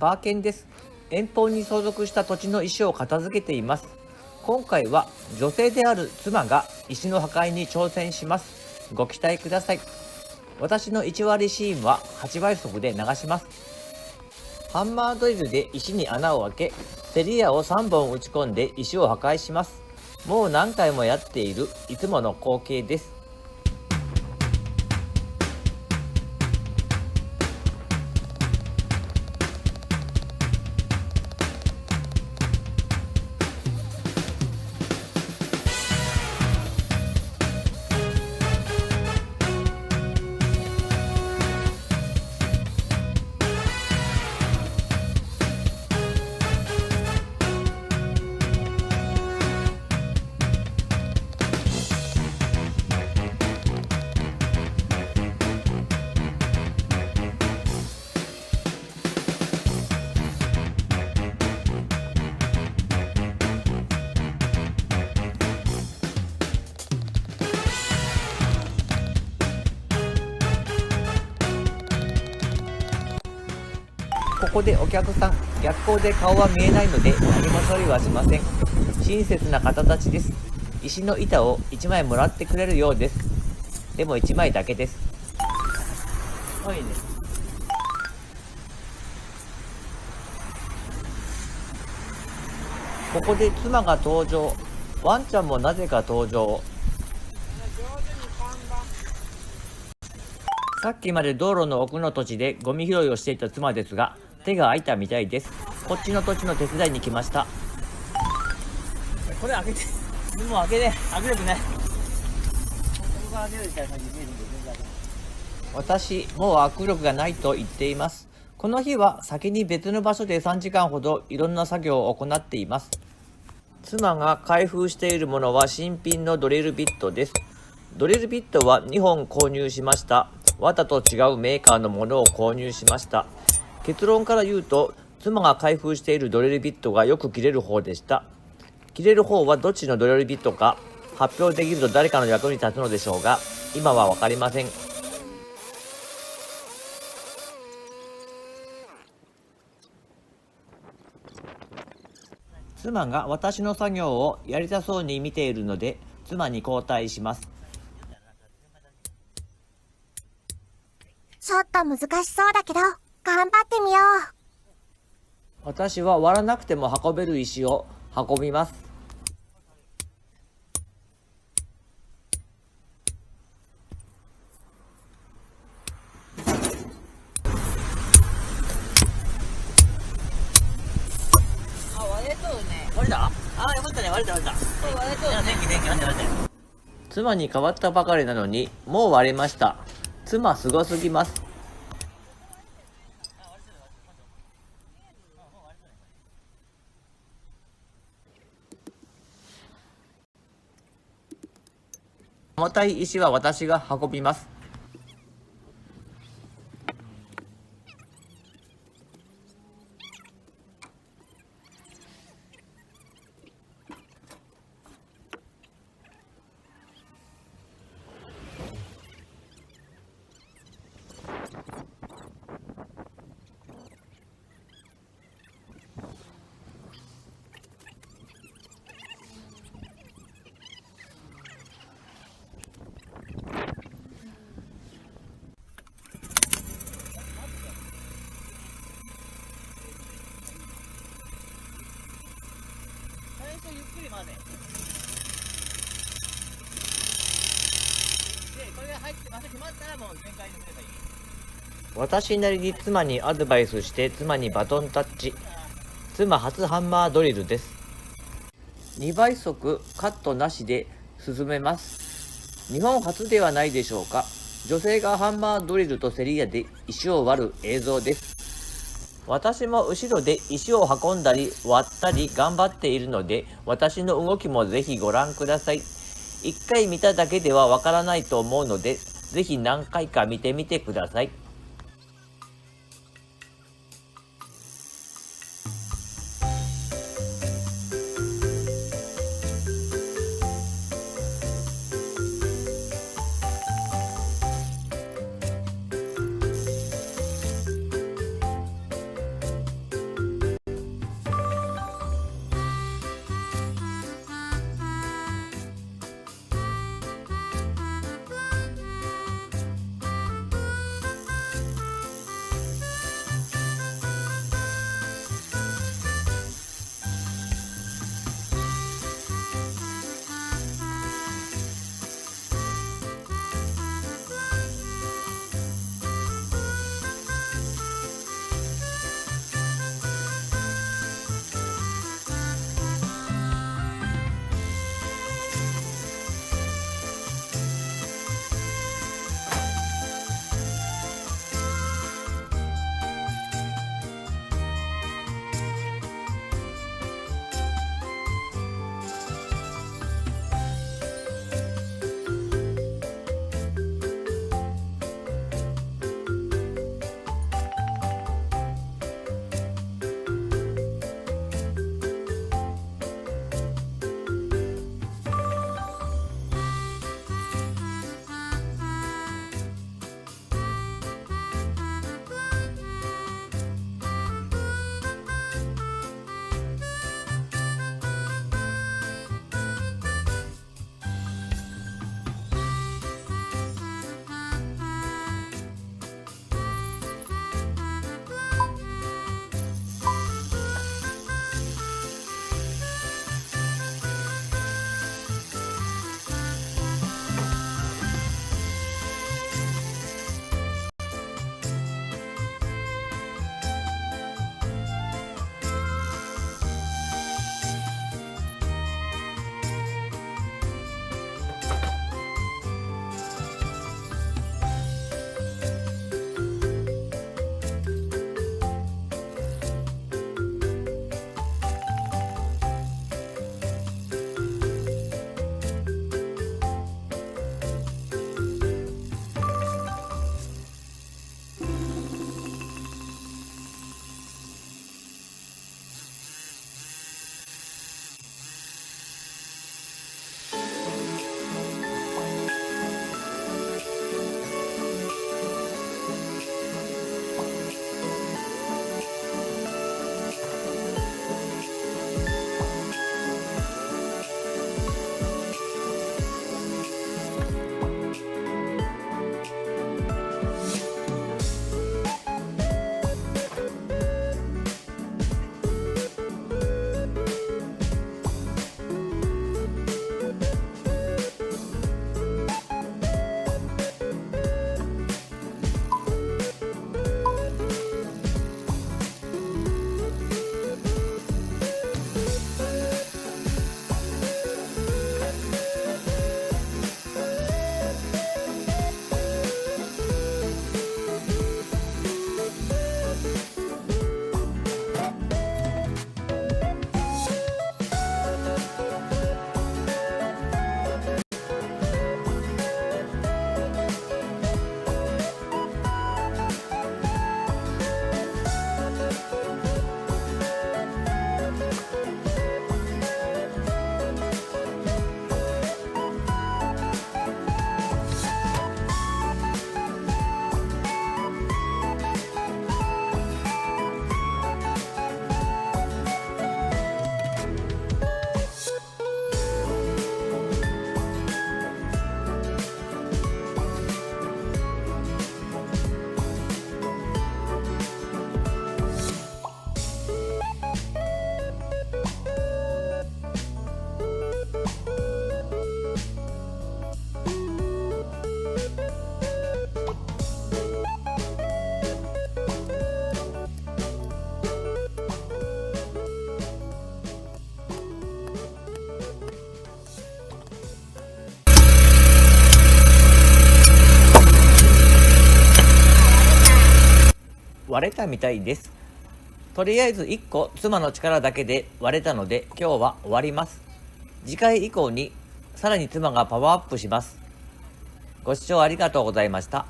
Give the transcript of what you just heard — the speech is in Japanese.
バーケンです。遠方に相続した土地の石を片付けています。今回は女性である妻が石の破壊に挑戦します。ご期待ください。私の1割シーンは8倍速で流します。ハンマードリルで石に穴を開け、セリアを3本打ち込んで石を破壊します。もう何回もやっているいつもの光景です。ここでお客さん、逆光で顔は見えないので何も処理はしません。親切な方たちです。石の板を1枚もらってくれるようです。でも1枚だけです。はいね。ここで妻が登場。ワンちゃんもなぜか登場。さっきまで道路の奥の土地でゴミ拾いをしていた妻ですが、手が空いたみたいです。こっちの土地の手伝いに来ました。これ開けて、もう開けて、握力ね。私、もう握力がないと言っています。この日は先に別の場所で3時間ほどいろんな作業を行っています。妻が開封しているものは新品のドリルビットです。ドリルビットは2本購入しました。綿と違うメーカーのものを購入しました。結論から言うと、妻が開封しているドリルビットがよく切れる方でした。切れる方はどっちのドリルビットか発表できると誰かの役に立つのでしょうが、今はわかりません。妻が私の作業をやりたそうに見ているので、妻に交代します。ちょっと難しそうだけど、頑張ってみよう。私は割らなくても運べる石を運びます。割れとるね。割れた？よかったね、割れた。割れとるね。電気、割れた。妻に変わったばかりなのに、もう割れました。妻すごすぎます。重たい石は私が運びます。ゆっくり混ぜ。で、これが入って場所決まったらもう全開にすればいい。私なりに妻にアドバイスして妻にバトンタッチ。妻初ハンマードリルです。2倍速カットなしで進めます。日本初ではないでしょうか。女性がハンマードリルとセリアで石を割る映像です。私も後ろで石を運んだり割ったり頑張っているので、私の動きもぜひご覧ください。一回見ただけではわからないと思うので、ぜひ何回か見てみてください。割れたみたいです。とりあえず1個妻の力だけで割れたので今日は終わります。次回以降にさらに妻がパワーアップします。ご視聴ありがとうございました。